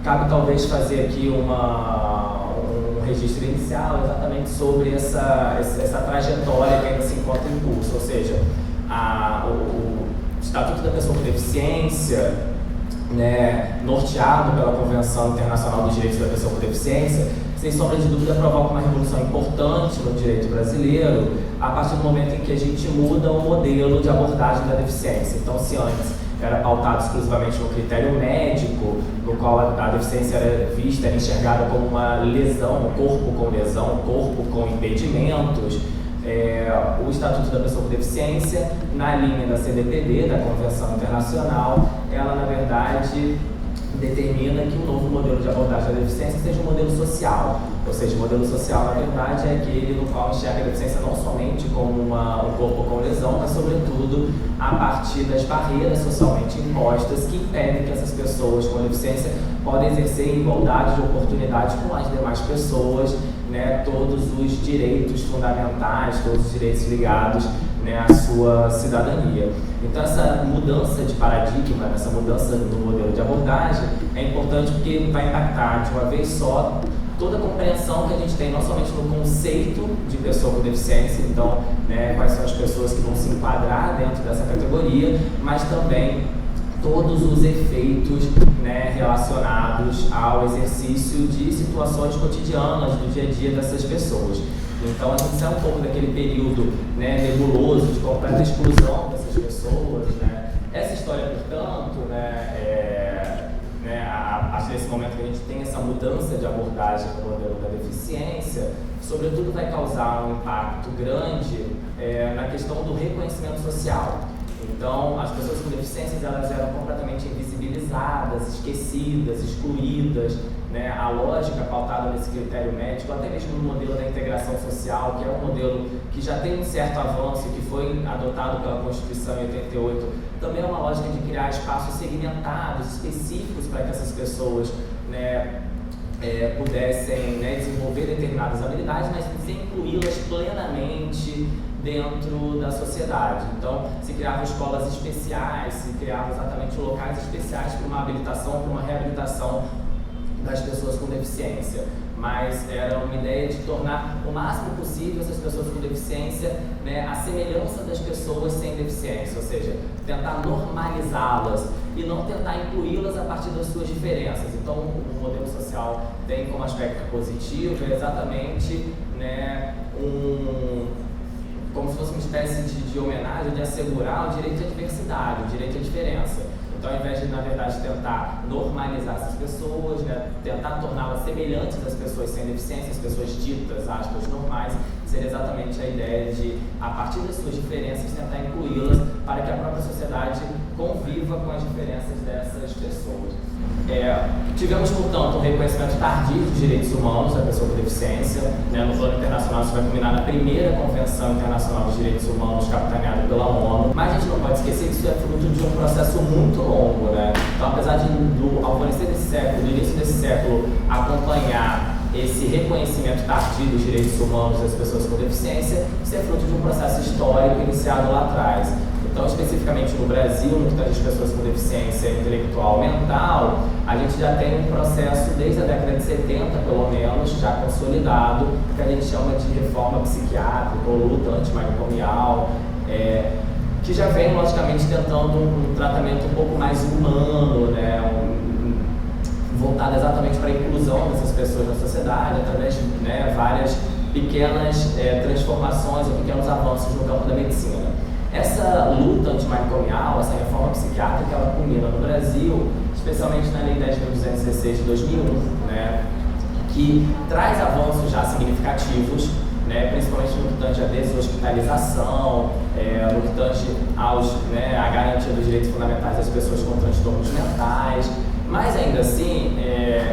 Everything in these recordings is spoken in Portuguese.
cabe talvez fazer aqui um registro inicial exatamente sobre essa trajetória que ainda se encontra em curso, ou seja, o Estatuto da Pessoa com Deficiência, né, norteado pela Convenção Internacional dos Direitos da Pessoa com Deficiência, sem sombra de dúvida provoca uma revolução importante no direito brasileiro a partir do momento em que a gente muda o modelo de abordagem da deficiência. Então, se antes era pautado exclusivamente no critério médico, no qual a deficiência era vista, era enxergada como uma lesão, um corpo com lesão, um corpo com impedimentos, o Estatuto da Pessoa com Deficiência, na linha da CDPD, da Convenção Internacional, ela, na verdade, determina que um novo modelo de abordagem da deficiência seja um modelo social. Ou seja, o modelo social, na verdade, é aquele no qual enxerga a deficiência não somente como um corpo com lesão, mas, sobretudo, a partir das barreiras socialmente impostas que impedem que essas pessoas com deficiência podem exercer igualdade de oportunidades com as demais pessoas, né, todos os direitos fundamentais, todos os direitos ligados, né, à sua cidadania. Então, essa mudança de paradigma, essa mudança no modelo de abordagem é importante porque vai impactar de uma vez só toda a compreensão que a gente tem, não somente no conceito de pessoa com deficiência, então, né, quais são as pessoas que vão se enquadrar dentro dessa categoria, mas também todos os efeitos, né, relacionados ao exercício de situações cotidianas do dia a dia dessas pessoas. Então, a gente sai um pouco daquele período, né, nebuloso de completa exclusão dessas pessoas, né. Essa história, portanto, a partir desse momento que a gente tem essa mudança de abordagem no modelo da deficiência, sobretudo vai causar um impacto grande na questão do reconhecimento social. Então, as pessoas com deficiências, elas eram completamente invisibilizadas, esquecidas, excluídas, né? A lógica pautada nesse critério médico, até mesmo no modelo da integração social, que é um modelo que já tem um certo avanço, que foi adotado pela Constituição em 88, também é uma lógica de criar espaços segmentados, específicos para que essas pessoas, né, pudessem, né, desenvolver determinadas habilidades, mas sem incluí-las plenamente dentro da sociedade. Então, se criavam escolas especiais, se criavam exatamente locais especiais para uma habilitação, para uma reabilitação das pessoas com deficiência. Mas era uma ideia de tornar o máximo possível essas pessoas com deficiência, né, a semelhança das pessoas sem deficiência, ou seja, tentar normalizá-las e não tentar incluí-las a partir das suas diferenças. Então, o modelo social tem como aspecto positivo exatamente, né, como se fosse uma espécie de homenagem, de assegurar o direito à diversidade, o direito à diferença. Então, ao invés de, na verdade, tentar normalizar essas pessoas, né, tentar torná-las semelhantes às pessoas sem deficiência, as pessoas ditas, aspas, normais, seria exatamente a ideia de, a partir das suas diferenças, tentar incluí-las para que a própria sociedade conviva com as diferenças dessas pessoas. Tivemos, portanto, um reconhecimento tardio dos direitos humanos da pessoa com deficiência, né, no plano internacional. Isso vai culminar na primeira Convenção Internacional dos Direitos Humanos, capitaneada pela ONU, mas a gente não pode esquecer que isso é fruto de um processo muito longo, né? Então, apesar de, ao alvorecer desse século, no início desse século, acompanhar esse reconhecimento tardio dos direitos humanos das pessoas com deficiência, isso é fruto de um processo histórico iniciado lá atrás. Então, especificamente no Brasil, no que tange as pessoas com deficiência intelectual mental, a gente já tem um processo desde a década de 70, pelo menos, já consolidado, que a gente chama de reforma psiquiátrica ou luta antimanicomial, que já vem, logicamente, tentando um tratamento um pouco mais humano, né, voltado exatamente para a inclusão dessas pessoas na sociedade, através de, né, várias pequenas transformações ou pequenos avanços no campo da medicina. Essa luta antimanicomial, essa reforma psiquiátrica, ela culmina no Brasil, especialmente na Lei 10.216 de 2001, né, que traz avanços já significativos, né, principalmente no que tange à deshospitalização, no que tange à garantia dos direitos fundamentais das pessoas com transtornos mentais. Mas ainda assim,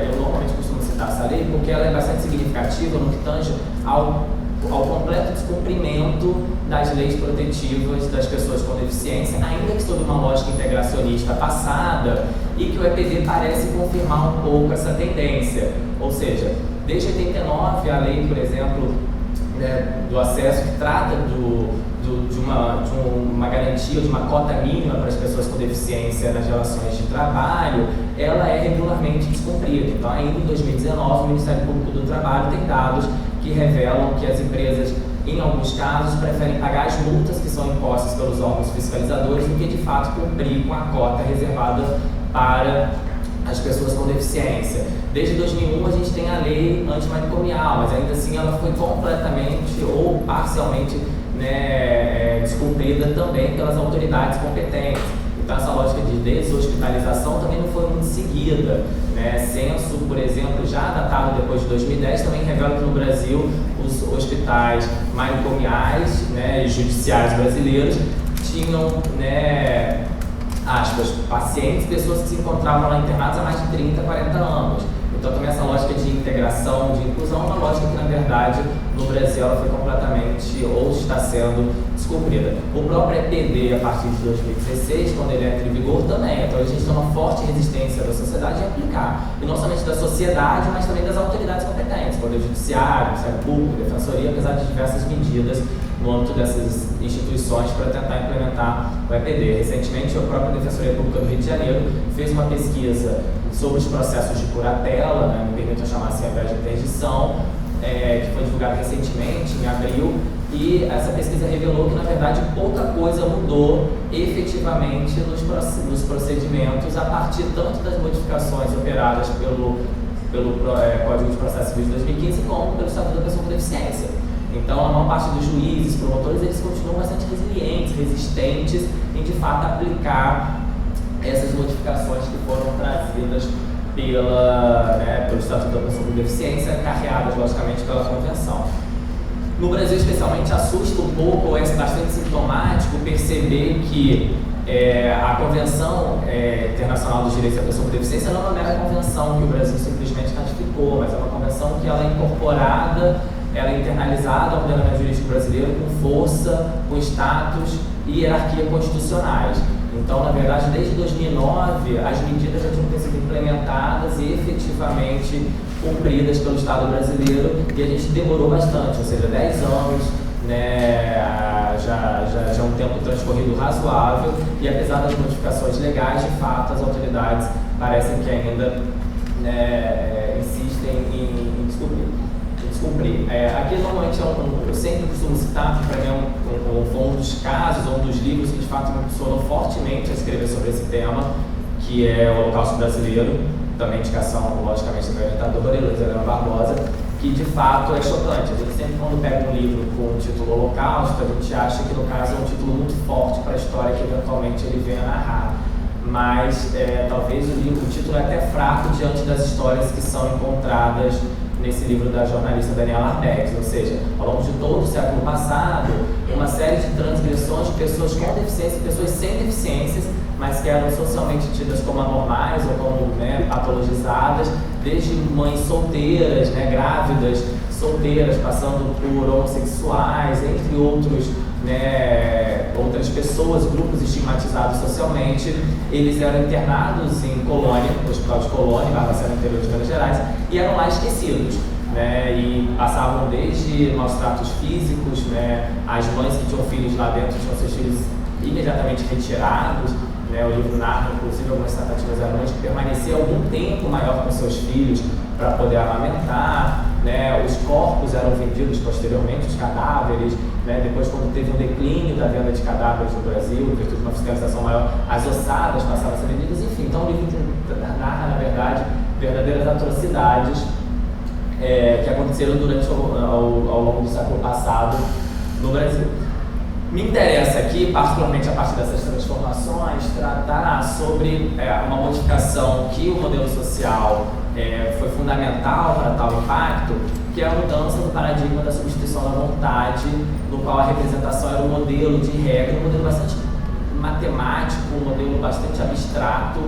eu normalmente costumo citar essa lei porque ela é bastante significativa no que tange ao completo descumprimento das leis protetivas das pessoas com deficiência, ainda que sob uma lógica integracionista passada, e que o EPD parece confirmar um pouco essa tendência. Ou seja, desde 89, a lei, por exemplo, né, do acesso, que trata do de uma garantia, de uma cota mínima para as pessoas com deficiência nas relações de trabalho, ela é regularmente descumprida. Então, ainda em 2019, o Ministério Público do Trabalho tem dados que revelam que as empresas, em alguns casos, preferem pagar as multas que são impostas pelos órgãos fiscalizadores do que, de fato, cumprir com a cota reservada para as pessoas com deficiência. Desde 2001 a gente tem a lei antimanicomial, mas ainda assim ela foi completamente ou parcialmente descumprida também pelas autoridades competentes. Então essa lógica de deshospitalização também não foi muito seguida. Censo, por exemplo, já datado depois de 2010, também revela que no Brasil os hospitais manicomiais e judiciários brasileiros tinham aspas, pacientes, pessoas que se encontravam lá internadas há mais de 30, 40 anos. Então também essa lógica de integração, de inclusão, é uma lógica que na verdade no Brasil ela foi completamente ou está sendo descumprida. O próprio EPD, a partir de 2016, quando ele entra em vigor também, então a gente tem uma forte resistência da sociedade em aplicar, e não somente da sociedade, mas também das autoridades competentes, Poder Judiciário, Ministério Público, Defensoria, apesar de diversas medidas no âmbito dessas instituições para tentar implementar o EPD. Recentemente, a própria Defensoria Pública do Rio de Janeiro fez uma pesquisa sobre os processos de curatela, me permitam chamar assim ao invés de interdição, que foi divulgada recentemente, em abril, e essa pesquisa revelou que, na verdade, pouca coisa mudou efetivamente nos procedimentos a partir tanto das modificações operadas pelo Código de Processo Civil de 2015 como pelo Estatuto da Pessoa com Deficiência. Então, a maior parte dos juízes, promotores, eles continuam bastante resilientes, resistentes em, de fato, aplicar essas modificações que foram trazidas pelo Estatuto da Pessoa com Deficiência, carreadas, logicamente, pela Convenção. No Brasil, especialmente, assusta um pouco, ou é bastante sintomático, perceber que a Convenção Internacional dos Direitos da Pessoa com Deficiência não é uma mera convenção que o Brasil simplesmente ratificou, mas é uma convenção que ela é incorporada, ela é internalizada ao ordenamento jurídico brasileiro com força, com status e hierarquia constitucionais. Então, na verdade, desde 2009, as medidas já tinham sido implementadas e efetivamente cumpridas pelo Estado brasileiro, e a gente demorou bastante, ou seja, 10 anos, já é um tempo transcorrido razoável, e apesar das modificações legais, de fato, as autoridades parecem que ainda insistem em descumprir. Aqui normalmente eu sempre costumo citar, para mim foi um dos casos, um dos livros que de fato me impulsionou fortemente a escrever sobre esse tema, que é o Holocausto Brasileiro, também indicação, logicamente, da minha orientadora, Helena Barbosa, que de fato é chocante. A gente sempre, quando pega um livro com o título Holocausto, a gente acha que no caso é um título muito forte para a história que eventualmente ele venha narrar. Mas talvez o título é até fraco diante das histórias que são encontradas nesse livro da jornalista Daniela Arbex, ou seja, ao longo de todo o século passado, uma série de transgressões de pessoas com deficiência e pessoas sem deficiências, mas que eram socialmente tidas como anormais ou como patologizadas, desde mães solteiras, grávidas, solteiras, passando por homossexuais, entre outros, outras pessoas, grupos estigmatizados socialmente. Eles eram internados em Colônia, no Hospital de Colônia, Barbacena, interior de Minas Gerais, e eram lá esquecidos. E passavam desde maus tratos físicos, as mães que tinham filhos lá dentro tinham seus filhos imediatamente retirados. O livro narra, inclusive, algumas tratativas da mãe de permanecer algum tempo maior com seus filhos para poder amamentar. Os corpos eram vendidos posteriormente, os cadáveres. Depois, quando teve um declínio da venda de cadáveres no Brasil, em virtude de uma fiscalização maior, as ossadas passaram a ser vendidas. Enfim, então o livro narra, na verdade, verdadeiras atrocidades que aconteceram ao longo do século passado no Brasil. Me interessa aqui, particularmente a partir dessas transformações, tratar sobre uma modificação que o modelo social foi fundamental para tal impacto, que é a mudança do paradigma da substituição da vontade, no qual a representação era um modelo de regra, um modelo bastante matemático, um modelo bastante abstrato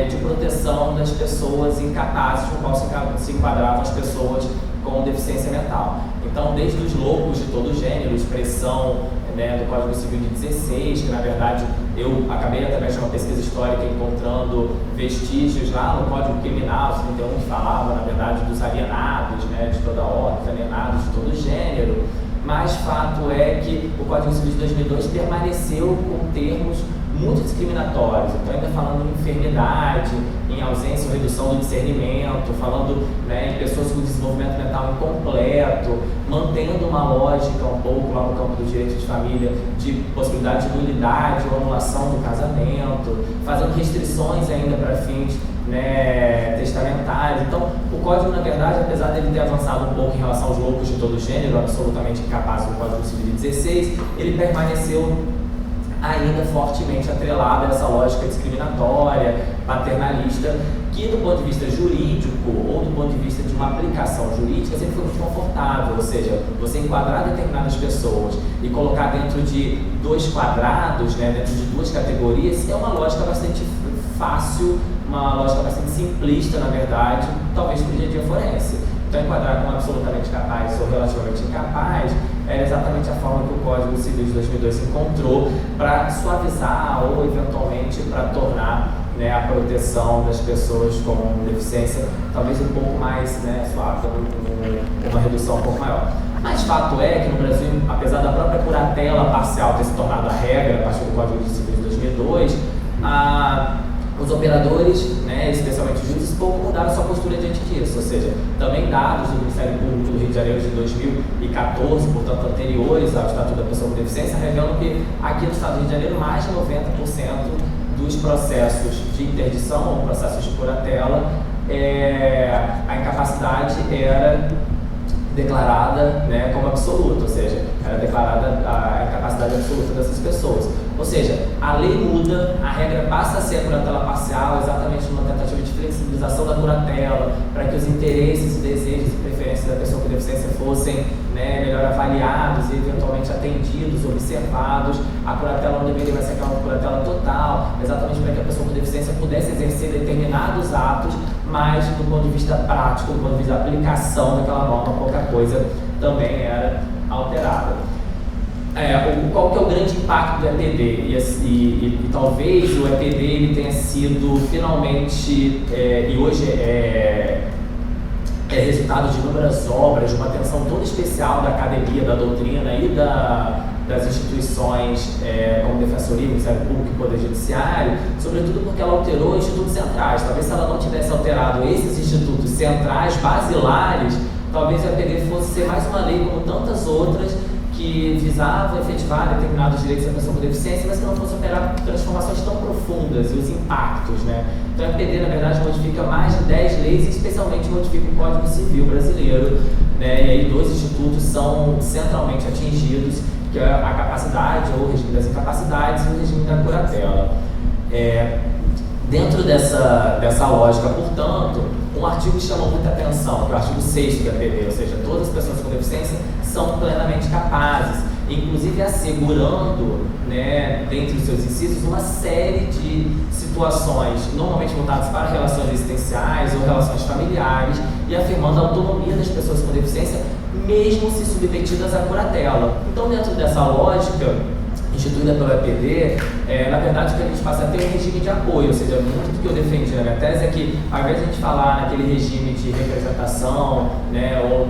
de proteção das pessoas incapazes, no qual se enquadravam as pessoas com deficiência mental. Então, desde os loucos de todo gênero, expressão do Código Civil de 16, que na verdade eu acabei através de uma pesquisa histórica encontrando vestígios lá no Código Criminal 31, que falava na verdade dos alienados, de toda ordem, alienados de todo gênero, mas fato é que o Código Civil de 2002 permaneceu com termos muito discriminatórios. Então, ainda falando em enfermidade, em ausência ou redução do discernimento, falando, né, em pessoas com desenvolvimento mental incompleto, mantendo uma lógica um pouco lá no campo do direito de família de possibilidade de nulidade ou anulação do casamento, fazendo restrições ainda para fins, né, testamentários. Então, o Código, na verdade, apesar dele ter avançado um pouco em relação aos loucos de todo gênero, absolutamente incapaz do Código Civil de 16, ele permaneceu ainda fortemente atrelado a essa lógica discriminatória, paternalista, que do ponto de vista jurídico ou do ponto de vista de uma aplicação jurídica sempre foi muito confortável, ou seja, você enquadrar determinadas pessoas e colocar dentro de dois quadrados, né, dentro de duas categorias, é uma lógica bastante fácil, uma lógica bastante simplista, na verdade, talvez para o dia a dia forense. Então, enquadrar como absolutamente capaz ou relativamente incapaz era exatamente a forma que o Código Civil de 2002 encontrou para suavizar ou, eventualmente, para tornar, né, a proteção das pessoas com deficiência talvez um pouco mais, né, suave, uma redução um pouco maior. Mas fato é que no Brasil, apesar da própria curatela parcial ter se tornado a regra a partir do Código Civil de 2002, os operadores, né, especialmente os juízes, pouco mudaram sua postura diante disso, ou seja, também dados do Ministério Público do Rio de Janeiro de 2014, portanto anteriores ao Estatuto da Pessoa com Deficiência, revelam que aqui no Estado do Rio de Janeiro mais de 90% dos processos de interdição ou processos de curatela, a incapacidade era declarada, né, como absoluta, ou seja, era declarada a incapacidade absoluta dessas pessoas. Ou seja, a lei muda, a regra passa a ser a curatela parcial, exatamente numa tentativa de flexibilização da curatela, para que os interesses, desejos e preferências da pessoa com deficiência fossem, né, melhor avaliados e eventualmente atendidos, observados. A curatela não deveria mais ser aquela curatela total, exatamente para que a pessoa com deficiência pudesse exercer determinados atos, mas do ponto de vista prático, do ponto de vista da aplicação daquela norma, pouca coisa também era alterada. Qual que é o grande impacto do EPD? E talvez o EPD ele tenha sido finalmente, e hoje é resultado de inúmeras obras, de uma atenção toda especial da academia, da doutrina e das instituições como Defensoria, Ministério Público e Poder Judiciário, sobretudo porque ela alterou institutos centrais. Talvez se ela não tivesse alterado esses institutos centrais, basilares, talvez o EPD fosse ser mais uma lei como tantas outras que visavam efetivar determinados direitos da pessoa com deficiência, mas que não fosse operar transformações tão profundas e os impactos, né? Então, o EPD, na verdade, modifica mais de 10 leis e especialmente modifica o Código Civil brasileiro, né? E aí 2 institutos são centralmente atingidos, que é a capacidade ou o regime das incapacidades e o regime da curatela. Dentro dessa lógica, portanto, um artigo que chamou muita atenção, que é o artigo 6º do EPD, ou seja, todas as pessoas com deficiência são plenamente capazes, inclusive assegurando, né, dentre os seus incisos, uma série de situações normalmente voltadas para relações existenciais ou relações familiares e afirmando a autonomia das pessoas com deficiência, mesmo se submetidas à curatela. Então, dentro dessa lógica instituída pelo EPD, na verdade, que a gente passa a ter um regime de apoio, ou seja, muito do que eu defendi na minha tese é que, ao invés de a gente falar naquele regime de representação, né, ou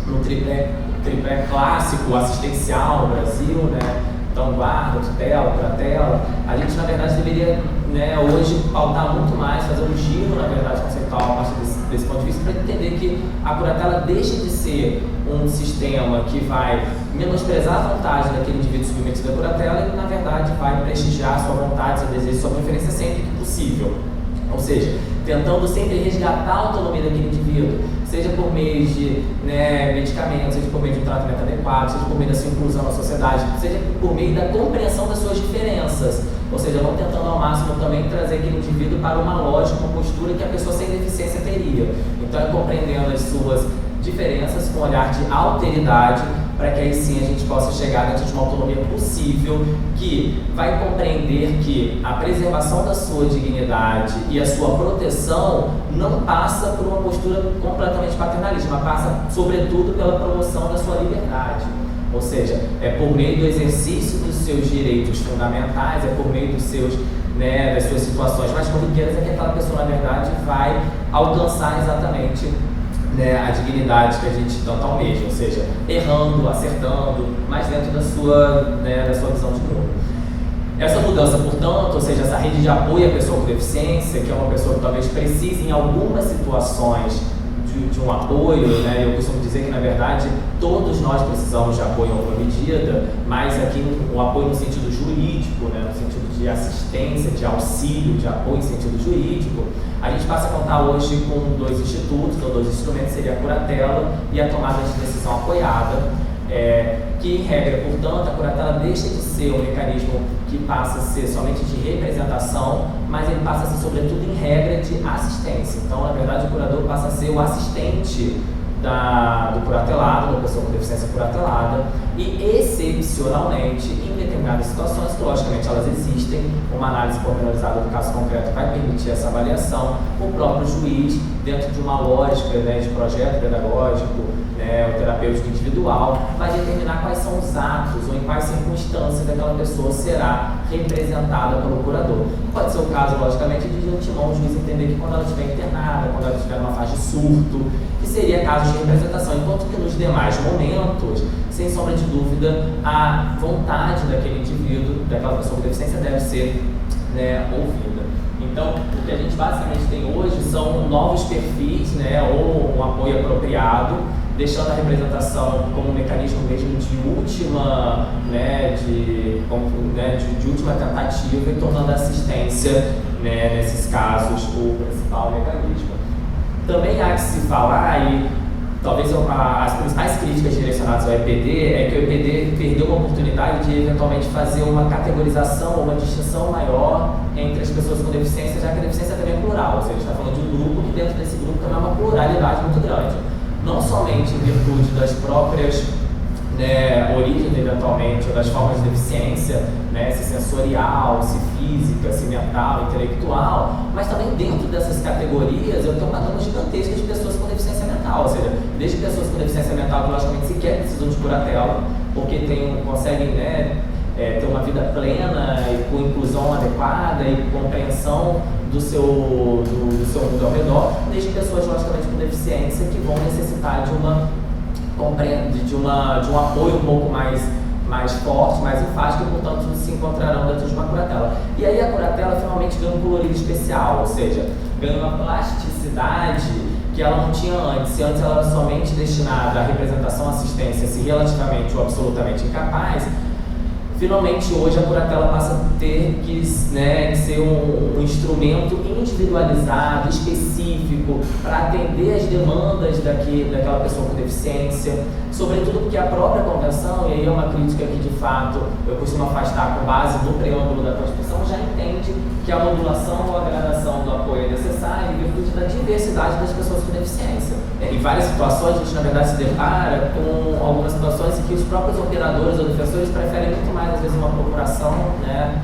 num tripé clássico assistencial no Brasil, né, então guarda, tutela, curatela, a gente, na verdade, deveria, né, hoje pautar muito mais, fazer um giro, na verdade, conceitual a partir desse ponto de vista, para entender que a curatela deixa de ser um sistema que vai menosprezar a vontade daquele indivíduo submetido à curatela e, na verdade, vai prestigiar sua vontade, seu desejo, sua preferência sempre que possível. Ou seja, tentando sempre resgatar a autonomia daquele indivíduo, seja por meio de, né, medicamentos, seja por meio de um tratamento adequado, seja por meio da sua inclusão na sociedade, seja por meio da compreensão das suas diferenças. Ou seja, não tentando ao máximo também trazer aquele indivíduo para uma lógica, uma postura que a pessoa sem deficiência teria. Então, é compreendendo as suas diferenças com um olhar de alteridade, para que aí sim a gente possa chegar dentro de uma autonomia possível, que vai compreender que a preservação da sua dignidade e a sua proteção não passa por uma postura completamente paternalista, mas passa sobretudo pela promoção da sua liberdade. Ou seja, é por meio do exercício dos seus direitos fundamentais, é por meio dos seus, né, das suas situações mais corriqueiras, é que aquela pessoa, na verdade, vai alcançar exatamente, né, a dignidade que a gente tanto almeja, ou seja, errando, acertando, mas dentro da sua, né, da sua visão de mundo. Essa mudança, portanto, ou seja, essa rede de apoio à pessoa com deficiência, que é uma pessoa que talvez precise em algumas situações de um apoio, né? Eu costumo dizer que, na verdade, todos nós precisamos de apoio em alguma medida, mas aqui o apoio no sentido jurídico, né? No sentido de assistência, de auxílio, de apoio em sentido jurídico, a gente passa a contar hoje com 2 institutos, ou 2 instrumentos, seria a curatela e a tomada de decisão apoiada, que, em regra, portanto, a curatela deixa de ser um mecanismo que passa a ser somente de representação, mas ele passa a ser, sobretudo, em regra, de assistência. Então, na verdade, o curador passa a ser o assistente do curatelado, da pessoa com deficiência curatelada, e, excepcionalmente, em determinadas situações, que, logicamente, elas existem, uma análise pormenorizada do caso concreto vai permitir essa avaliação, o próprio juiz, dentro de uma lógica, né, de projeto pedagógico, o terapêutico individual, vai determinar quais são os atos ou em quais circunstâncias aquela pessoa será representada pelo curador. Pode ser o caso, logicamente, de antemão o juiz entender que quando ela estiver internada, quando ela estiver numa fase de surto, que seria caso de representação, enquanto que nos demais momentos, sem sombra de dúvida, a vontade daquele indivíduo, daquela pessoa com deficiência, deve ser, né, ouvida. Então, o que a gente basicamente tem hoje são novos perfis, né, ou um apoio apropriado, deixando a representação como um mecanismo mesmo de última, de última tentativa e tornando a assistência, né, nesses casos o principal mecanismo. Também há que se falar, e talvez as principais críticas direcionadas ao EPD é que o EPD perdeu uma oportunidade de eventualmente fazer uma categorização ou uma distinção maior entre as pessoas com deficiência, já que a deficiência também é plural, ou seja, a gente está falando de um grupo que dentro desse grupo também é uma pluralidade muito grande. Não somente em virtude das próprias, né, origens, eventualmente, ou das formas de deficiência, né, se sensorial, se física, se mental, intelectual, mas também dentro dessas categorias eu tenho uma gama gigantesca de pessoas com deficiência mental, ou seja, desde pessoas com deficiência mental que logicamente sequer precisam de curatela, porque conseguem, né, ter uma vida plena e com inclusão adequada e compreensão do seu mundo ao redor, desde pessoas logicamente com deficiência que vão necessitar de um apoio um pouco mais forte, mais enfático e, portanto, se encontrarão dentro de uma curatela. E aí a curatela finalmente ganha um colorido especial, ou seja, ganha uma plasticidade que ela não tinha antes. Se antes ela era somente destinada à representação, assistência, se relativamente ou absolutamente incapaz, finalmente hoje a curatela passa a ter que, né, ser um instrumento individualizado, específico, para atender as demandas daquela pessoa com deficiência, sobretudo porque a própria convenção, e aí é uma crítica que de fato eu costumo afastar com base no preâmbulo da Constituição, já entende que a modulação ou a gradação do apoio é necessária em virtude da diversidade das pessoas com deficiência. Em várias situações a gente na verdade se depara com algumas situações em que os próprios operadores ou defensores preferem muito mais às vezes uma procuração, né,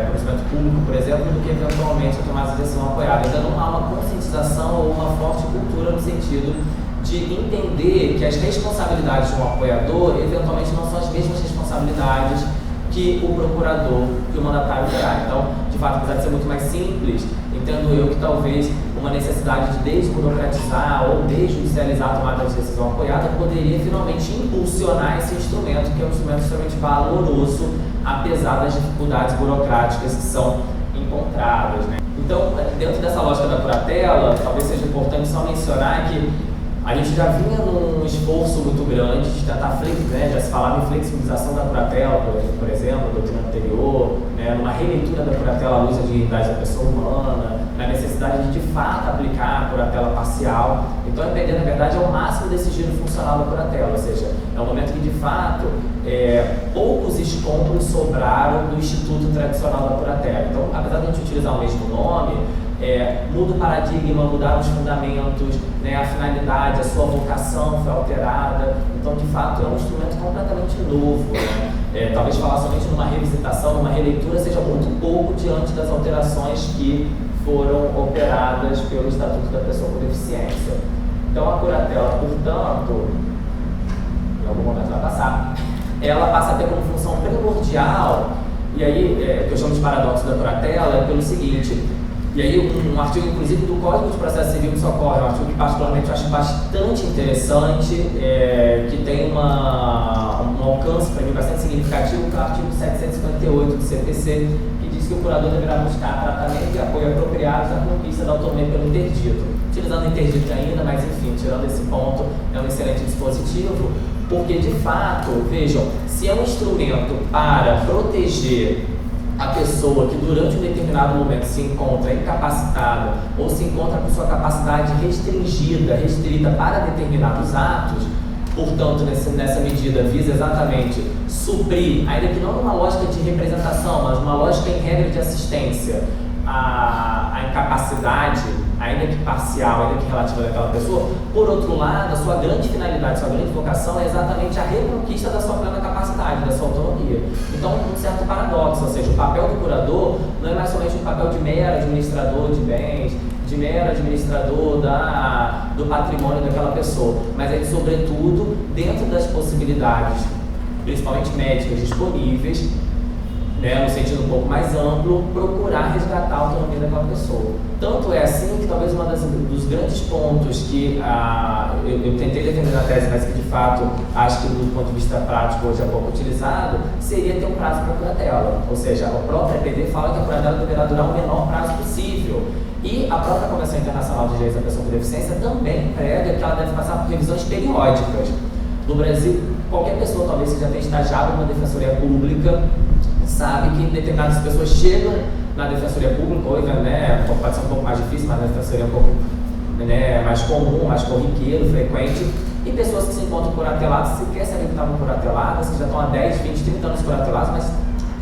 conhecimento público, por exemplo, do que eventualmente a tomada de decisão apoiada. Ainda não há uma conscientização ou uma forte cultura no sentido de entender que as responsabilidades de um apoiador eventualmente não são as mesmas responsabilidades que o procurador e o mandatário terá. Então, de fato, apesar de ser muito mais simples, entendo eu que talvez uma necessidade de desburocratizar ou desjudicializar a tomada de decisão apoiada poderia finalmente impulsionar esse instrumento, que é um instrumento extremamente valoroso, apesar das dificuldades burocráticas que são encontradas, né? Então, dentro dessa lógica da curatela, talvez seja importante só mencionar que a gente já vinha num esforço muito grande de tentar, né, já se falava em flexibilização da curatela, por exemplo, a doutrina anterior, né, numa releitura da curatela à luz da dignidade da pessoa humana, na necessidade de fato aplicar a curatela parcial. Então, a EPD, na verdade, é o máximo desse giro funcional da curatela, ou seja, é um momento que, de fato, poucos escombros sobraram do instituto tradicional da curatela. Então, apesar de a gente utilizar o mesmo nome, muda o paradigma, mudaram os fundamentos, né, a finalidade, a sua vocação foi alterada. Então, de fato, é um instrumento completamente novo, né? Talvez falar somente numa revisitação, numa releitura, seja muito pouco diante das alterações que foram operadas pelo Estatuto da Pessoa com Deficiência. Então, a curatela, portanto, em algum momento vai passar, ela passa a ter como função primordial, e aí, que eu chamo de paradoxo da curatela, é pelo seguinte: E aí um artigo, inclusive, do Código de Processo Civil que socorre, um artigo que particularmente eu acho bastante interessante, que tem um alcance para mim bastante significativo, que é o artigo 758 do CPC, que diz que o curador deverá buscar tratamento e apoio apropriados à conquista da autonomia pelo interdito. Utilizando o interdito ainda, mas enfim, tirando esse ponto, é um excelente dispositivo, porque de fato, vejam, se é um instrumento para proteger a pessoa que durante um determinado momento se encontra incapacitada ou se encontra com sua capacidade restringida, restrita para determinados atos, portanto, nessa medida visa exatamente suprir, ainda que não numa lógica de representação, mas uma lógica em regra de assistência, a incapacidade, ainda que parcial, ainda que relativa daquela pessoa. Por outro lado, a sua grande finalidade, sua grande vocação é exatamente a reconquista da sua plena capacidade, da sua autonomia. Então, um certo paradoxo, ou seja, o papel do curador não é mais somente um papel de mero administrador de bens, de mero administrador do patrimônio daquela pessoa, mas é que, sobretudo, dentro das possibilidades, principalmente médicas, disponíveis, no sentido um pouco mais amplo, procurar resgatar a autonomia daquela pessoa. Tanto é assim que talvez dos grandes pontos que eu tentei defender na tese, mas que de fato acho que do ponto de vista prático hoje é pouco utilizado, seria ter um prazo para a curatela. Ou seja, a própria EPD fala que a curatela deverá durar o menor prazo possível. E a própria Convenção Internacional de Direitos da Pessoa com Deficiência também prega que ela deve passar por revisões periódicas. No Brasil, qualquer pessoa talvez que já tenha estagiado numa defensoria pública sabe que determinadas pessoas chegam na defensoria pública, hoje, pode ser um pouco mais difícil, mas na defensoria é um pouco mais comum, mais corriqueiro, frequente, e pessoas que se encontram curateladas, sequer sabem que estavam curateladas, que já estão há 10, 20, 30 anos curateladas, mas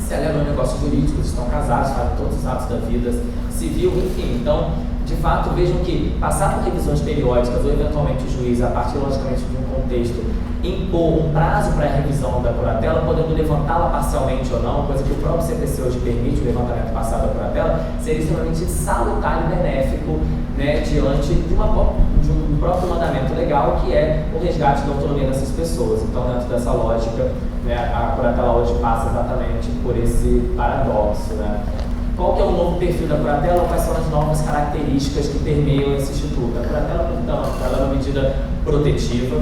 celebram negócios jurídicos, estão casados, fazem todos os atos da vida civil, enfim. Então, de fato, vejam que passar por revisões periódicas ou eventualmente o juiz, a partir logicamente de um contexto, impor um prazo para a revisão da curatela, podendo levantá-la parcialmente ou não, coisa que o próprio CPC hoje permite, o levantamento passado da curatela, seria extremamente salutar e benéfico, diante de um próprio mandamento legal, que é o resgate da autonomia dessas pessoas. Então, dentro dessa lógica, a curatela hoje passa exatamente por esse paradoxo. Qual que é o novo perfil da curatela? Quais são as novas características que permeiam esse instituto? A curatela, portanto, ela é uma medida protetiva.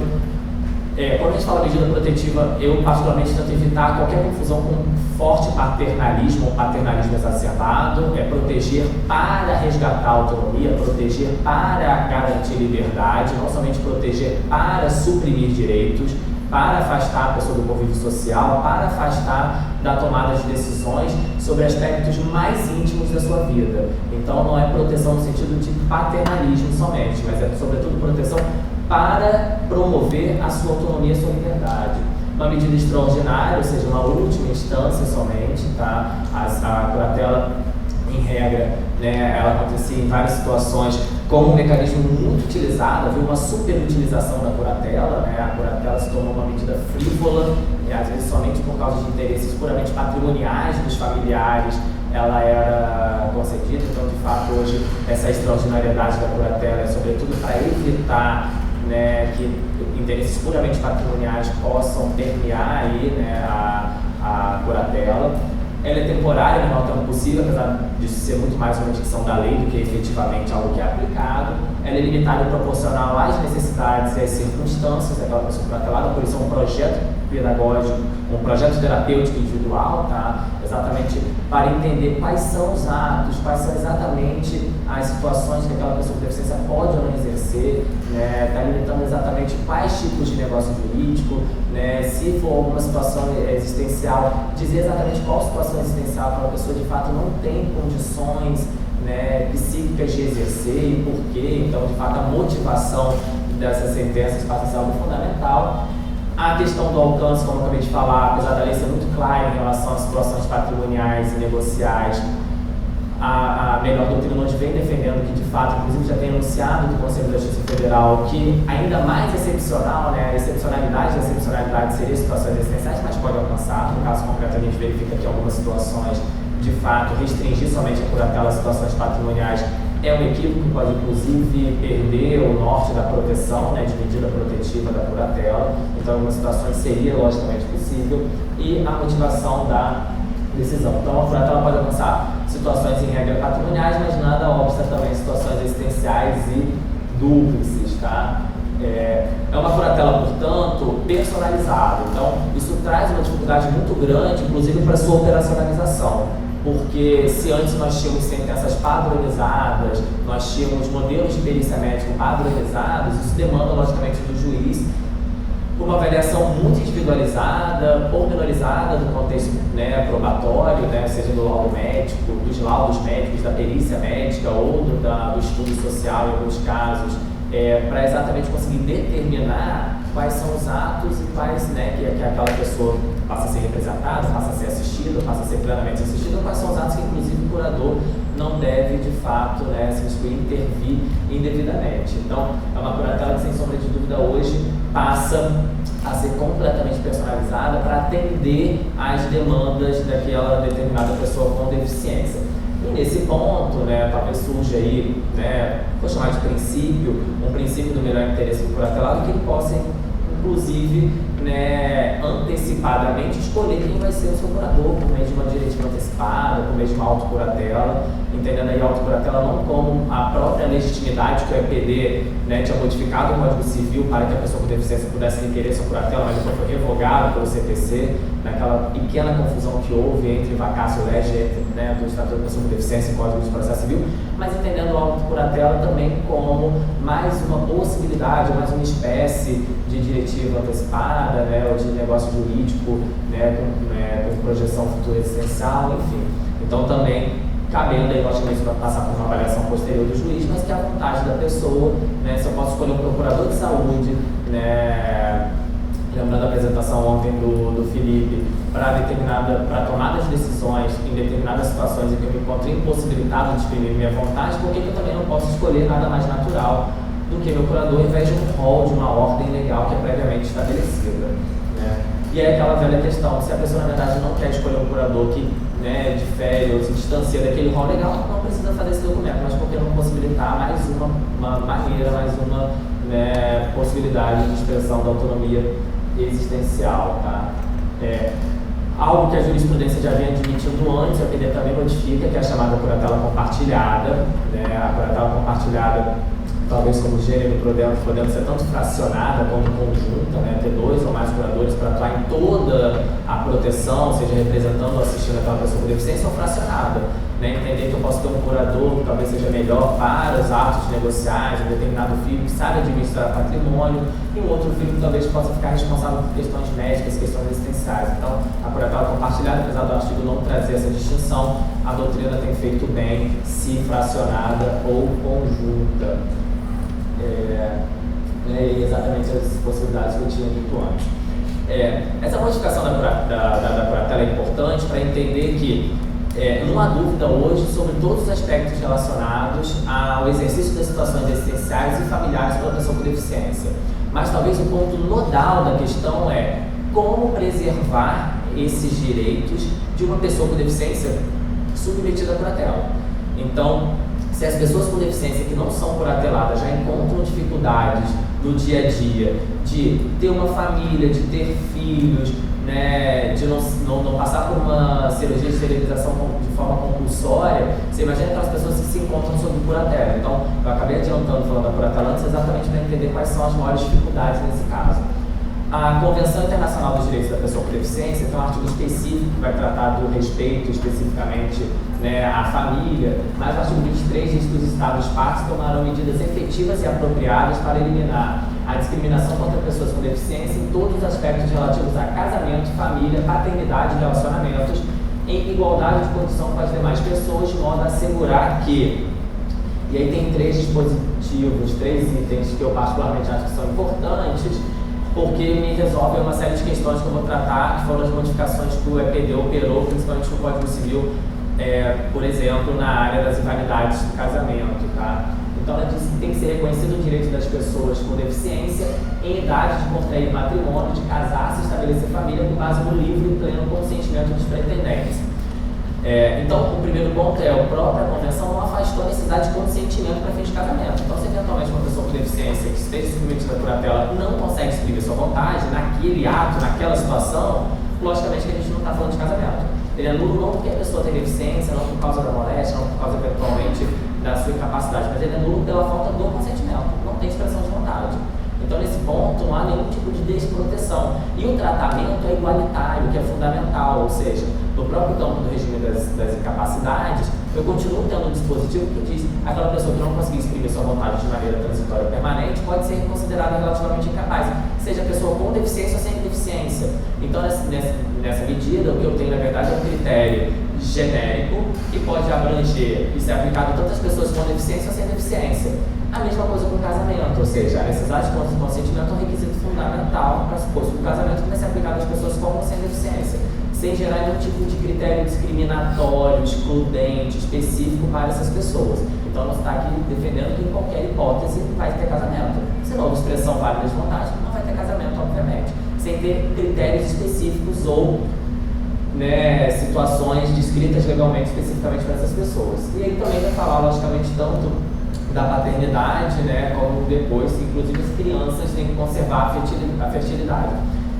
Quando a gente fala medida protetiva, eu particularmente tento evitar qualquer confusão com forte paternalismo ou paternalismo exacerbado, proteger para resgatar a autonomia, proteger para garantir liberdade, não somente proteger para suprimir direitos, para afastar a pessoa do convívio social, para afastar da tomada de decisões sobre aspectos mais íntimos da sua vida. Então não é proteção no sentido de paternalismo somente, mas é sobretudo proteção para promover a sua autonomia e a sua liberdade. Uma medida extraordinária, ou seja, uma última instância somente, tá? A curatela, em regra, ela acontecia em várias situações como um mecanismo muito utilizado, havia uma superutilização da curatela, a curatela se tornou uma medida frívola, e às vezes somente por causa de interesses puramente patrimoniais dos familiares ela era concedida. Então, de fato, hoje essa extraordinariedade da curatela é sobretudo para evitar que interesses puramente patrimoniais possam permear aí, a curatela. Ela é temporária, no menor tempo possível, apesar de ser muito mais uma dicção da lei do que efetivamente algo que é aplicado. Ela é limitada e proporcional às necessidades e às circunstâncias daquela pessoa curatelada, por isso é um projeto pedagógico, um projeto terapêutico individual, tá? Exatamente para entender quais são os atos, quais são exatamente as situações que aquela pessoa com deficiência pode ou não exercer, está limitando exatamente quais tipos de negócio jurídico, se for alguma situação existencial, dizer exatamente qual situação existencial aquela pessoa de fato não tem condições psíquicas de exercer e por quê. Então, de fato, a motivação dessas sentenças passa a ser algo fundamental. A questão do alcance, como eu acabei de falar, apesar da lei ser muito clara em relação às situações patrimoniais e negociais, a melhor doutrina hoje vem defendendo que, de fato, inclusive já tem anunciado do Conselho da Justiça Federal que ainda mais excepcional, a excepcionalidade da excepcionalidade seria situações existenciais, mas pode alcançar. No caso concreto, a gente verifica que algumas situações, de fato, restringir somente a curatela às situações patrimoniais é um equívoco que pode, inclusive, perder o norte da proteção, de medida protetiva da curatela. Então, em algumas situações seria, logicamente, possível. E a motivação da decisão. Então, a curatela pode alcançar situações em regra patrimoniais, mas nada obsta também situações existenciais e dúplices, tá? É uma curatela, portanto, personalizada. Então, isso traz uma dificuldade muito grande, inclusive para a sua operacionalização. Porque se antes nós tínhamos sentenças padronizadas, nós tínhamos modelos de perícia médica padronizados, isso demanda, logicamente, do juiz uma avaliação muito individualizada, pormenorizada do contexto, né, probatório, né, seja do laudo médico, dos laudos médicos, da perícia médica ou do estudo social em alguns casos, para exatamente conseguir determinar quais são os atos e quais, né, que aquela pessoa passa a ser representada, passa a ser assistida, passa a ser plenamente assistida, quais são os atos que, inclusive, o curador não deve, de fato, né, se intervir indevidamente. Então, é uma curatela que, sem sombra de dúvida, hoje passa a ser completamente personalizada para atender às demandas daquela determinada pessoa com deficiência. E nesse ponto, né, talvez surja aí, né, vou chamar de princípio, um princípio do melhor interesse do curatelado, que ele possa, inclusive, né, antecipadamente escolher quem vai ser o seu curador por meio de uma diretiva antecipada, por meio de uma autocuratela, entendendo aí a autocuratela não como a própria legitimidade que o EPD, né, tinha modificado o Código Civil para que a pessoa com deficiência pudesse requerer sua curatela, mas depois foi revogado pelo CPC, naquela pequena confusão que houve entre vacácio legis, né, do Estatuto da Pessoa com Deficiência e Código de Processo Civil, mas entendendo a autocuratela também como mais uma possibilidade, mais uma espécie de diretiva antecipada, né, ou de negócio jurídico, né, com projeção futura existencial, enfim. Então também cabendo aí, logicamente, para passar por uma avaliação posterior do juiz, mas que é a vontade da pessoa, né, se eu posso escolher um procurador de saúde, né, lembrando a apresentação ontem do Felipe, para tomar as decisões em determinadas situações em que eu me encontro impossibilitado de exprimir minha vontade, por que eu também não posso escolher nada mais natural do que meu curador, ao invés de um rol, de uma ordem legal que é previamente estabelecida, né? E é aquela velha questão, se a pessoa na verdade não quer escolher um curador que, né, difere ou se distancia daquele rol legal, não precisa fazer esse documento, mas por que não possibilitar mais uma maneira, mais uma, né, possibilidade de expressão da autonomia existencial, tá? Algo que a jurisprudência já vinha admitindo antes, a PD também modifica, que é a chamada curatela compartilhada, né? A curatela compartilhada, talvez como gênero, podendo ser tanto fracionada como conjunta, né? Ter dois ou mais curadores para atuar em toda a proteção, seja representando ou assistindo aquela pessoa com deficiência, ou fracionada, né? Entender que eu posso ter um curador que talvez seja melhor para os atos negociais, um determinado filho que sabe administrar patrimônio, e um outro filho que talvez possa ficar responsável por questões médicas, questões existenciais. Então, a curatela compartilhada, apesar do artigo não trazer essa distinção, a doutrina tem feito bem se fracionada ou conjunta. Exatamente as possibilidades que eu tinha dito antes. Essa modificação da curatela é importante para entender que não há dúvida hoje sobre todos os aspectos relacionados ao exercício das situações existenciais e familiares pela pessoa com deficiência. Mas talvez o ponto nodal da questão é como preservar esses direitos de uma pessoa com deficiência submetida à curatela. Então, se as pessoas com deficiência que não são curateladas já encontram dificuldades no dia a dia de ter uma família, de ter filhos, né, de não passar por uma cirurgia de esterilização de forma compulsória, você imagina aquelas pessoas que se encontram sob curatela. Então, eu acabei adiantando falando da curatela antes exatamente para entender quais são as maiores dificuldades nesse caso. A Convenção Internacional dos Direitos da Pessoa com Deficiência tem um artigo específico que vai tratar do respeito especificamente, né, à família, mas o artigo 23 diz que os Estados-partes tomarão medidas efetivas e apropriadas para eliminar a discriminação contra pessoas com deficiência em todos os aspectos relativos a casamento, família, paternidade e relacionamentos, em igualdade de condição com as demais pessoas, de modo a assegurar que... E aí tem 3 dispositivos, 3 itens que eu particularmente acho que são importantes, porque me resolvem uma série de questões que eu vou tratar, que foram as modificações que o EPD operou, principalmente no Código Civil, por exemplo, na área das invalidades do casamento, tá? Então, ela diz que tem que ser reconhecido o direito das pessoas com deficiência em idade de contrair matrimônio, de casar, se estabelecer família com base no livre e pleno consentimento dos pretendentes. Então, o primeiro ponto é a própria convenção não afastou a necessidade de consentimento para fins de casamento. Então, se eventualmente uma pessoa com deficiência que esteja submetida à curatela não consegue exprimir sua vontade naquele ato, naquela situação, logicamente que a gente não está falando de casamento. Ele é nulo não porque a pessoa tem deficiência, não por causa da moléstia, não por causa eventualmente da sua incapacidade, mas ele é nulo pela falta do consentimento, não tem expressão de vontade. Então, nesse ponto, não há nenhum tipo de desproteção. E o tratamento é igualitário, que é fundamental, ou seja, no próprio campo do regime das incapacidades, eu continuo tendo um dispositivo que diz aquela pessoa que não conseguir exprimir sua vontade de maneira transitória ou permanente pode ser considerada relativamente incapaz, seja a pessoa com deficiência ou sem deficiência. Então, nessa medida, o que eu tenho, na verdade, é um critério genérico que pode abranger e ser aplicado a tantas pessoas com deficiência ou sem deficiência. A mesma coisa com o casamento, ou seja, a necessidade de consentimento é um requisito fundamental para supor que o casamento vai ser aplicado às pessoas com ou sem deficiência, sem gerar nenhum tipo de critério discriminatório, excludente, específico para essas pessoas. Então, nós estamos aqui defendendo que em qualquer hipótese vai ter casamento. Se não houve expressão válida de vontade, não vai ter casamento, obviamente, sem ter critérios específicos ou situações descritas legalmente especificamente para essas pessoas. E aí também vai falar, logicamente, tanto da paternidade, como depois, inclusive as crianças têm que conservar a fertilidade.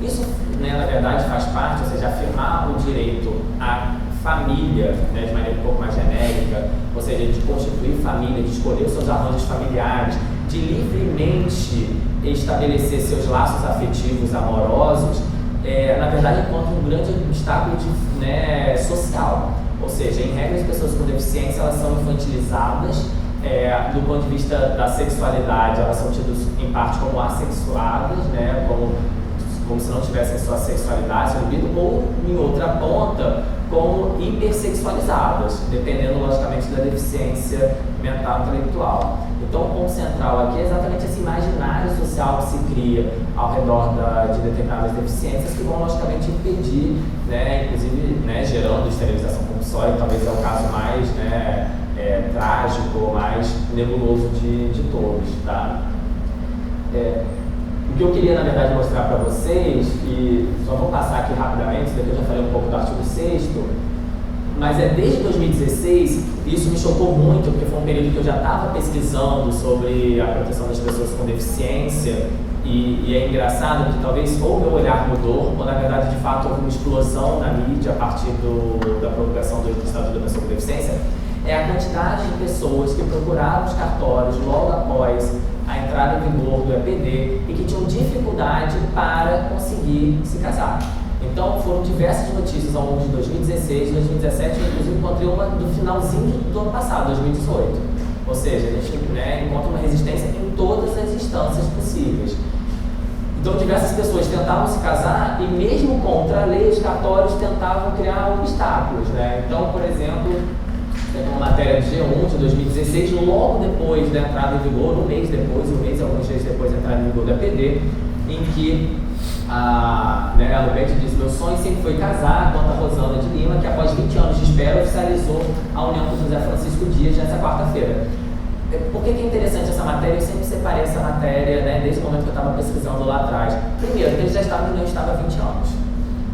Isso, na verdade, faz parte, ou seja, afirmar o direito à família, de maneira um pouco mais genérica, ou seja, de constituir família, de escolher os seus arranjos familiares, de livremente estabelecer seus laços afetivos, amorosos, na verdade, encontra um grande obstáculo social. Ou seja, em regra, as pessoas com deficiência elas são infantilizadas. Do ponto de vista da sexualidade, elas são tidas em parte como assexuadas, como se não tivessem sua sexualidade, seu libido, ou em outra ponta, como hipersexualizadas, dependendo logicamente da deficiência mental e intelectual. Então, o ponto central aqui é exatamente esse imaginário social que se cria ao redor de determinadas deficiências que vão logicamente impedir, inclusive gerando esterilização compulsória, que talvez é o caso mais trágico, mais nebuloso de todos, tá? O que eu queria, na verdade, mostrar para vocês, e só vou passar aqui rapidamente, isso daqui eu já falei um pouco do artigo 6º, mas desde 2016, isso me chocou muito, porque foi um período que eu já estava pesquisando sobre a proteção das pessoas com deficiência, e é engraçado que talvez ou meu olhar mudou, ou na verdade, de fato, houve uma explosão na mídia a partir da promulgação do Estatuto da Pessoa com Deficiência, é a quantidade de pessoas que procuraram os cartórios logo após a entrada em vigor do EPD e que tinham dificuldade para conseguir se casar. Então, foram diversas notícias ao longo de 2016, 2017, eu inclusive encontrei uma do finalzinho do ano passado, 2018. Ou seja, a gente encontra uma resistência em todas as instâncias possíveis. Então, diversas pessoas tentavam se casar e mesmo contra a lei, os cartórios tentavam criar obstáculos. Então, por exemplo, tem uma matéria de G1 de 2016, logo depois da entrada em vigor, um mês e alguns dias depois da entrada em vigor do EPD, em que a Lubete disse: meu sonho sempre foi casar, quanto a Rosana de Lima, que após 20 anos de espera oficializou a união com José Francisco Dias nessa quarta-feira. Por que é interessante essa matéria? Eu sempre separei essa matéria, desde o momento que eu estava pesquisando lá atrás. Primeiro, que eles já estavam em união estável há 20 anos.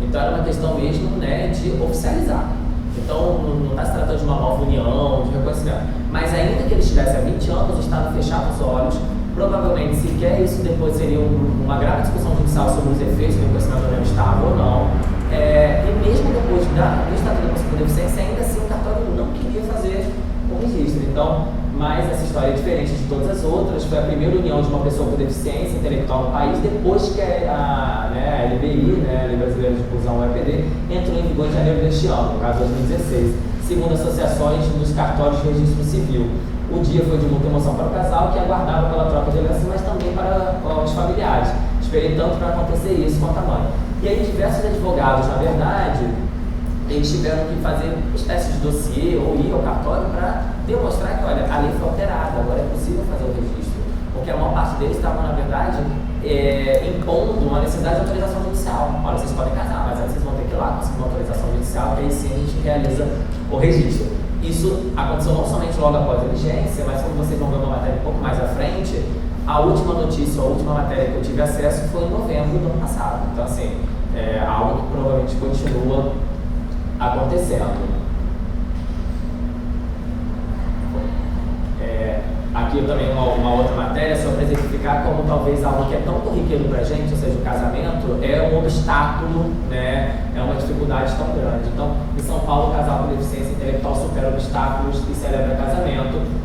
Então era uma questão mesmo de oficializar. Então, não está se tratando de uma nova união, de reconhecimento. Mas ainda que eles estivessem há 20 anos, o Estado fechava os olhos, provavelmente sequer isso depois seria uma grave discussão judicial sobre os efeitos do reconhecimento da união estável ou não. E mesmo depois do Estatuto da Pessoa com Deficiência, ainda assim o cartório não queria fazer o registro. Então, mas essa história é diferente de todas as outras. Foi a primeira união de uma pessoa com deficiência intelectual no país, depois que a LBI, a Lei Brasileira de Inclusão, o EPD, entrou em vigor em janeiro deste ano, no caso 2016, segundo associações dos cartórios de registro civil. O dia foi de muita emoção para o casal, que aguardava pela troca de herança, mas também para os familiares. Esperei tanto para acontecer isso quanto a mãe. E aí diversos advogados, na verdade, eles tiveram que fazer uma espécie de dossiê ou ir ao cartório para demonstrar que, olha, a lei foi alterada, agora é possível fazer o registro. Porque a maior parte deles estavam, na verdade, impondo uma necessidade de autorização judicial. Olha, vocês podem casar, mas antes vocês vão ter que ir lá conseguir uma autorização judicial, que aí sim a gente realiza o registro. Isso aconteceu não somente logo após a vigência, mas como vocês vão ver uma matéria um pouco mais à frente, a última notícia, a última matéria que eu tive acesso foi em novembro do ano passado. Então, assim, é algo que provavelmente continua acontecendo. aqui também uma outra matéria só para exemplificar como talvez algo que é tão corriqueiro para a gente, ou seja, o casamento, é um obstáculo, né, é uma dificuldade tão grande. Então, em São Paulo, o casal com deficiência intelectual supera obstáculos e celebra casamento.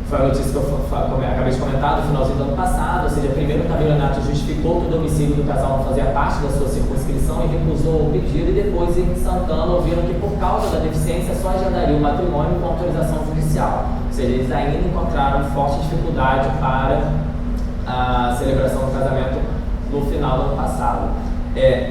Foi a notícia que eu acabei de comentar no finalzinho do ano passado, ou seja, primeiro o campeonato justificou que o domicílio do casal não fazia parte da sua circunscrição e recusou o pedido, e depois em Santana ouviram que por causa da deficiência só agendaria o matrimônio com autorização judicial. Ou seja, eles ainda encontraram forte dificuldade para a celebração do casamento no final do ano passado.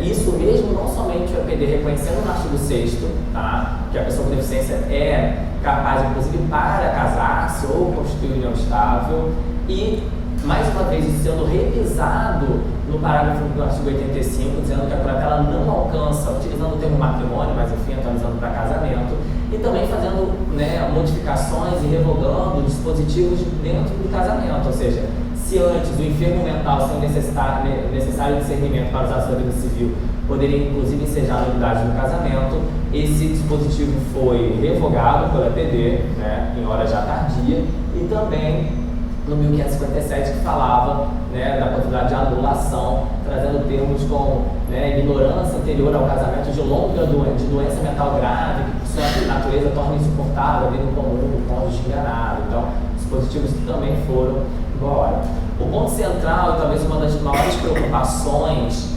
Isso mesmo, não somente o EPD reconhecendo no artigo 6º, tá, que a pessoa com deficiência é capaz, inclusive, para casar-se ou constituir união estável, e, mais uma vez, isso sendo revisado no parágrafo do artigo 85, dizendo que a curatela não alcança, utilizando o termo matrimônio, mas enfim, atualizando para casamento, e também fazendo, né, modificações e revogando dispositivos dentro do casamento, ou seja, se antes o enfermo mental sem necessário discernimento para os atos da vida civil poderia inclusive ensejar a nulidade do casamento, esse dispositivo foi revogado pelo EPD, né, em hora já tardia, e também no 1557 que falava, né, da possibilidade de anulação, trazendo termos como, né, ignorância anterior ao casamento de longa de doença mental grave, que por sua natureza torna insuportável a vida comum do cônjuge enganado. Então, dispositivos que também foram embora. O ponto central, e talvez uma das maiores preocupações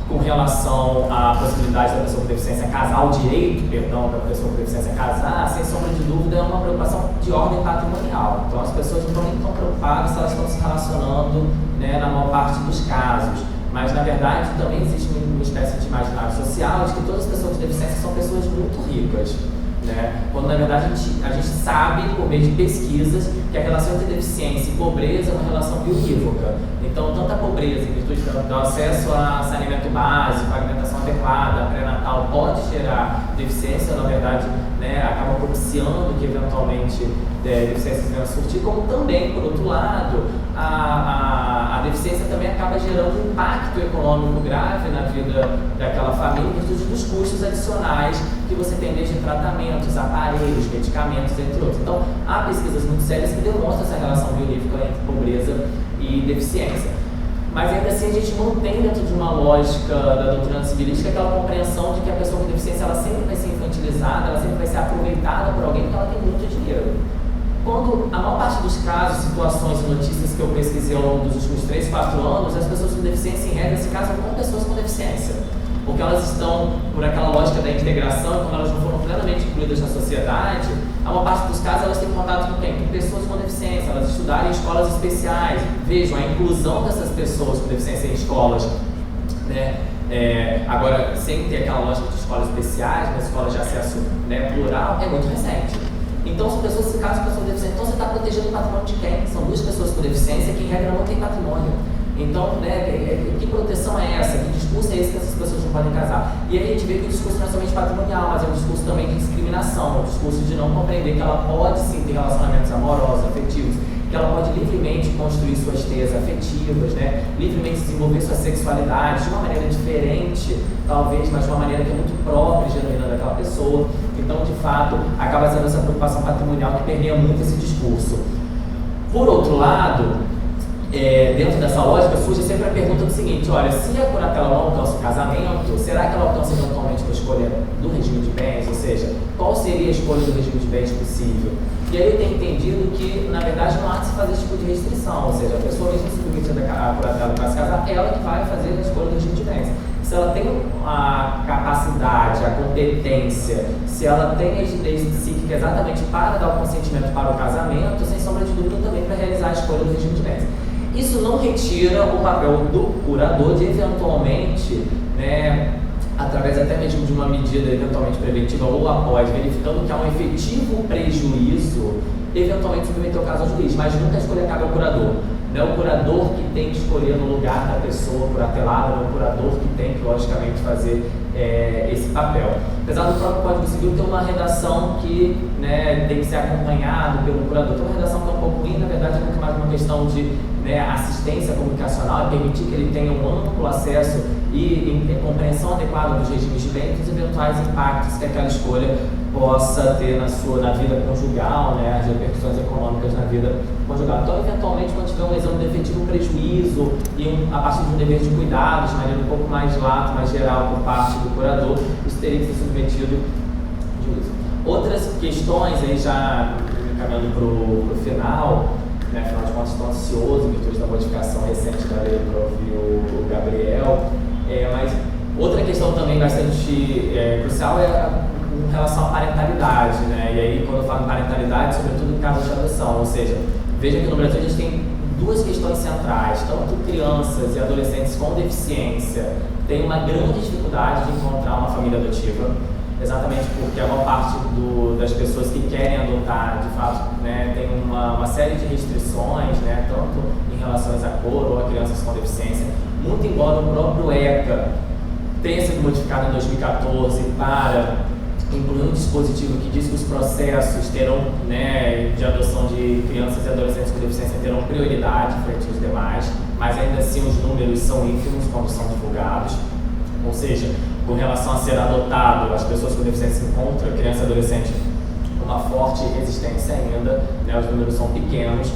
com relação à possibilidade da pessoa com deficiência casar, o direito, perdão, da pessoa com deficiência casar, sem sombra de dúvida, é uma preocupação de ordem patrimonial. Então, as pessoas não estão nem tão preocupadas se elas estão se relacionando, né, na maior parte dos casos. Mas, na verdade, também existe uma espécie de imaginário social de que todas as pessoas com deficiência são pessoas muito ricas, né? Quando, na verdade, a gente sabe, por meio de pesquisas, que a relação entre deficiência e pobreza é uma relação bioquívoca. Então, tanta pobreza, em virtude do acesso a saneamento básico, a alimentação adequada, pré-natal, pode gerar deficiência, na verdade, né, acaba propiciando que, eventualmente, deficiências venham a surgir, como também, por outro lado, a deficiência também acaba gerando um impacto econômico grave na vida daquela família, em virtude dos custos adicionais que você tem desde tratamentos, aparelhos, medicamentos, entre outros. Então, há pesquisas muito sérias que demonstram essa relação bioquímica entre pobreza e deficiência. Mas ainda assim a gente mantém dentro de uma lógica da doutrina civilística aquela compreensão de que a pessoa com deficiência ela sempre vai ser infantilizada, ela sempre vai ser aproveitada por alguém porque ela tem muito dinheiro. Quando a maior parte dos casos, situações e notícias que eu pesquisei ao longo dos últimos 3, 4 anos, as pessoas com deficiência em regra se casam com pessoas com deficiência. Porque elas estão, por aquela lógica da integração, como elas não foram plenamente incluídas na sociedade, a maior parte dos casos elas têm contato com quem? Com pessoas com deficiência, elas estudarem em escolas especiais. Vejam, a inclusão dessas pessoas com deficiência em escolas, né? Agora, sem ter aquela lógica de escolas especiais, mas escolas de acesso, né, plural, é muito recente. Então, se pessoas se casam com pessoas com deficiência, então você está protegendo o patrimônio de quem? São duas pessoas com deficiência que, em regra, não têm patrimônio. Então, né, que proteção é essa? Que discurso é esse que essas pessoas não podem casar? E aí a gente vê que o discurso não é somente patrimonial, mas é um discurso também de discriminação, é um discurso de não compreender que ela pode sim ter relacionamentos amorosos, afetivos, que ela pode livremente construir suas teias afetivas, né, livremente desenvolver sua sexualidade de uma maneira diferente, talvez, mas de uma maneira que é muito própria e genuína daquela pessoa. Então, de fato, acaba sendo essa preocupação patrimonial que permeia muito esse discurso. Por outro lado, dentro dessa lógica, surge sempre a pergunta do seguinte: olha, se a curatela não alcança o casamento, será que ela alcança eventualmente a escolha do regime de bens? Ou seja, qual seria a escolha do regime de bens possível? E aí eu tenho entendido que, na verdade, não há de se fazer esse tipo de restrição, ou seja, a pessoa mesmo submetida à curatela para se casar, ela que vai fazer a escolha do regime de bens. Se ela tem a capacidade, a competência, se ela tem a rigidez psíquica exatamente para dar o consentimento para o casamento, sem sombra de dúvida também para realizar a escolha do regime de bens. Isso não retira o papel do curador de eventualmente, né, através até mesmo de uma medida eventualmente preventiva ou após, verificando que há um efetivo prejuízo, eventualmente submeter o caso ao juiz, mas nunca a escolha cabe ao curador. Não é o curador que tem que escolher no lugar da pessoa curatelada, não é o curador que tem que, logicamente, fazer esse papel. Apesar do próprio Código Civil ter uma redação que, né, tem que ser acompanhado pelo curador. Tem uma redação que é um pouco ruim, na verdade é muito mais uma questão de, né, assistência comunicacional, permitir que ele tenha um amplo acesso e compreensão adequada dos regimes de bens e dos eventuais impactos que aquela escolha possa ter na vida conjugal, né, as repercussões econômicas na vida conjugal. Então, eventualmente, quando tiver uma lesão de efetivo prejuízo e a partir de um dever de cuidado, de maneira um pouco mais lato, mais geral por parte do curador, isso teria que ser submetido de uso. Outras questões, aí já caminhando para o final, né, afinal de contas estou ansioso em virtude da modificação recente da lei para ouvir o Gabriel, mas outra questão também bastante crucial é em relação à parentalidade, né? E aí, quando eu falo em parentalidade, sobretudo em casos de adoção, ou seja, veja que no Brasil a gente tem duas questões centrais, tanto crianças e adolescentes com deficiência têm uma grande dificuldade de encontrar uma família adotiva, exatamente porque a maior parte das pessoas que querem adotar, de fato, né, tem uma série de restrições, né, tanto em relação à cor ou a crianças com deficiência, muito embora o próprio ECA tenha sido modificado em 2014 para incluir um dispositivo que diz que os processos terão, né, de adoção de crianças e adolescentes com deficiência terão prioridade frente aos demais, mas ainda assim os números são ínfimos quando são divulgados, ou seja, com relação a ser adotado, as pessoas com deficiência encontram criança e adolescente com uma forte resistência ainda, né, os números são pequenos.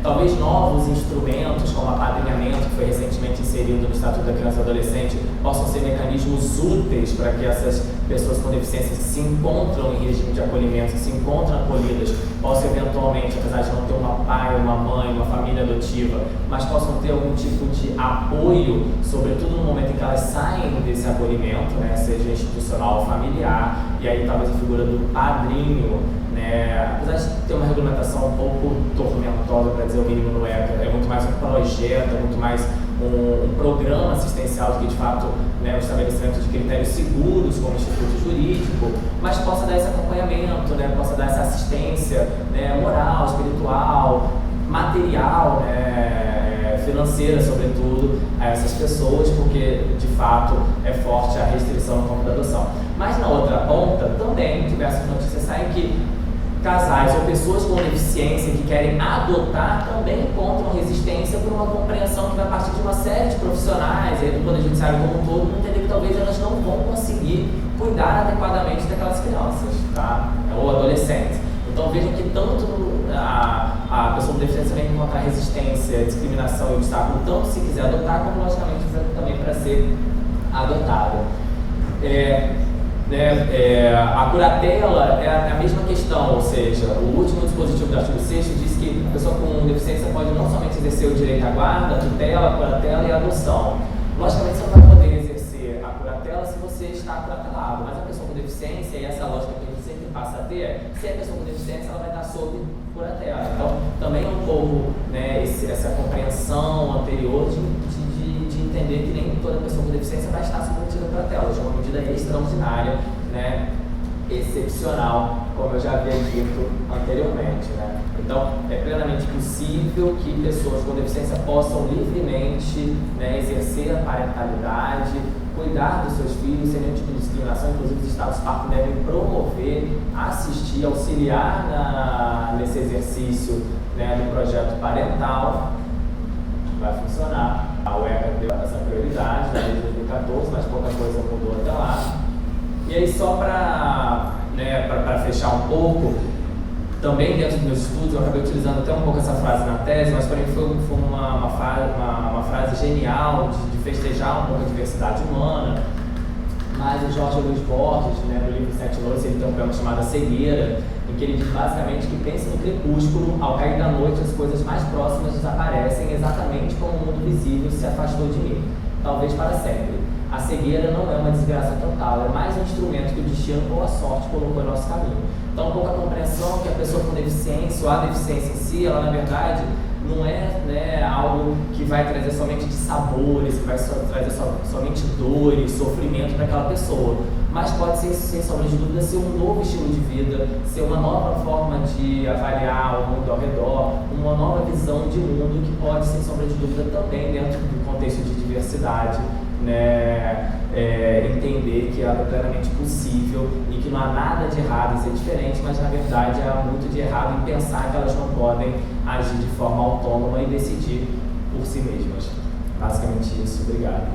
Talvez novos instrumentos, como apadrinhamento, que foi recentemente inserido no Estatuto da Criança e Adolescente, possam ser mecanismos úteis para que essas pessoas com deficiência que se encontram em regime de acolhimento, que se encontram acolhidas, possam eventualmente, apesar de não ter uma pai, uma mãe, uma família adotiva, mas possam ter algum tipo de apoio, sobretudo no momento em que elas saem desse acolhimento, né, seja institucional ou familiar, e aí talvez a figura do padrinho, né, apesar de ter uma regulamentação um pouco tormentosa, para dizer o mínimo no ECA, é muito mais um projeto, é muito mais um programa assistencial do que, de fato, né, o estabelecimento de critérios seguros como instituto jurídico, mas possa dar esse acompanhamento, né, possa dar essa assistência, né, moral, espiritual, material, né, financeira, sobretudo, a essas pessoas, porque, de fato, é forte a restrição no campo da adoção. Mas, na outra ponta, também diversas notícias saem que casais ou pessoas com deficiência que querem adotar também encontram resistência por uma compreensão que vai partir de uma série de profissionais, aí do Poder Judiciário como um todo, entender que talvez elas não vão conseguir cuidar adequadamente daquelas crianças, tá? Ou adolescentes. Então vejam que tanto a pessoa com deficiência vai encontrar resistência, discriminação e obstáculo, tanto se quiser adotar, como logicamente também para ser adotada. A curatela é a mesma questão, ou seja, o último dispositivo do artigo 6º diz que a pessoa com deficiência pode não somente exercer o direito à guarda, a tutela, a curatela e a adoção. Logicamente, você não vai poder exercer a curatela se você está curatelado, mas a pessoa com deficiência, e essa lógica que a gente sempre passa a ter, se a pessoa com deficiência, ela vai estar sob curatela. Então, também é um pouco, né, essa compreensão anterior de entender que nem toda pessoa com deficiência vai estar submetida à curatela, de uma medida extraordinária, né, excepcional, como eu já havia dito anteriormente, né. Então, é plenamente possível que pessoas com deficiência possam livremente, né, exercer a parentalidade, cuidar dos seus filhos sem nenhum tipo de discriminação. Inclusive os estados parto devem promover, assistir, auxiliar nesse exercício, né, do projeto parental. Vai funcionar. A UECA deu essa prioridade desde 2014, mas pouca coisa mudou até lá. E aí, só para fechar um pouco, também dentro dos meus estudos, eu acabei utilizando até um pouco essa frase na tese, mas para mim foi uma frase genial de festejar um pouco a diversidade humana. Mas o Jorge Luiz Borges, né, no livro Sete Noites, ele tem um poema chamado A Cegueira, em que ele diz basicamente que pensa no crepúsculo, ao cair da noite as coisas mais próximas desaparecem exatamente como o mundo visível se afastou de mim, talvez para sempre. A cegueira não é uma desgraça total, é mais um instrumento que o destino ou a sorte colocou em nosso caminho. Então, um pouco a compreensão que a pessoa com deficiência ou a deficiência em si, ela na verdade não é, né, algo que vai trazer somente dissabores, que vai trazer somente dores, sofrimento para aquela pessoa, mas pode ser, sem sombra de dúvida, ser um novo estilo de vida, ser uma nova forma de avaliar o mundo ao redor, uma nova visão de mundo que pode, sem sombra de dúvida, também dentro do contexto de diversidade, né, entender que é plenamente possível e que não há nada de errado em ser diferente, mas na verdade há muito de errado em pensar que elas não podem agir de forma autônoma e decidir por si mesmas. Basicamente isso. Obrigado.